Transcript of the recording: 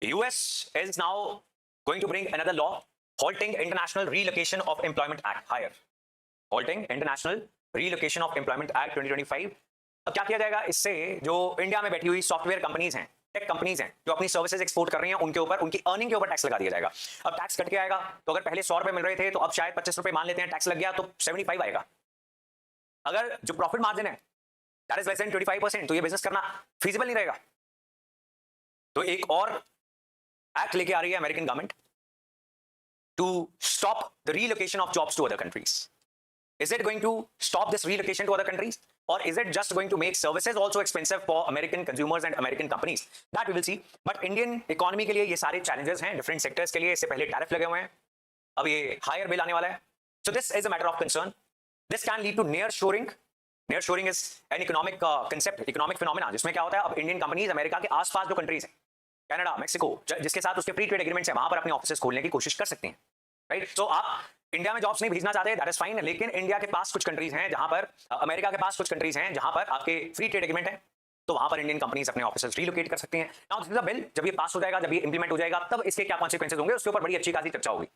US is now going to bring another law halting International Relocation of Employment Act higher. Halting International Relocation of Employment Act 2025. अब क्या किया जाएगा इससे? जो India में बैठी हुई सॉफ्टवेयर कंपनीज हैं, टेक कंपनीज हैं, जो अपनी सर्विसेज एक्सपोर्ट कर रही हैं, उनके ऊपर, उनकी अर्निंग के ऊपर टैक्स लगा दिया जाएगा। अब टैक्स कट के आएगा, तो अगर पहले 100 रुपए मिल रहे थे तो अब शायद 25 रुपए मान लेते हैं, टैक्स लग गया तो 75 आएगा। अगर जो प्रॉफिट मार्जिन है दैट इज लेस देन 25%, तो ये बिजनेस करना फीजिबल नहीं रहेगा। तो एक और एक्ट लेके आ रही है American government to stop the relocation of jobs to other countries. Is it going to stop this relocation to other countries, or is it just going to make services also expensive for American consumers and American companies? That we will see. But Indian economy के लिए ये सारे challenges हैं, different sectors के लिए। इससे पहले tariff लगे हुए हैं, अब ये higher bill आने वाला है। So this is a matter of concern. This can lead to nearshoring. Nearshoring is an economic concept, economic phenomena, जिसमें क्या होता है, अब Indian companies अमेरिका के आसपास जो countries हैं, कनाडा, मेक्सिको, जिसके साथ उसके फ्री ट्रेड एग्रीमेंट्स हैं, वहां पर अपने ऑफिसेस खोलने की कोशिश कर सकते हैं, राइट? सो आप इंडिया में जॉब्स नहीं भेजना चाहते, दैट इज फाइन, लेकिन इंडिया के पास कुछ कंट्रीज हैं जहां पर, अमेरिका के पास कुछ कंट्रीज हैं जहां पर आपके फ्री ट्रेड एग्रीमेंट है, तो वहां पर इंडियन कंपनीज अपने ऑफिसेस रिलोकेट कर सकती हैं। Now this is a bill, जब ये पास हो जाएगा, जब ये इंप्लीमेंट हो जाएगा, तब इसके क्या कॉन्सिक्वेंसेस होंगे, उसके ऊपर बड़ी अच्छी खासी चर्चा होगी।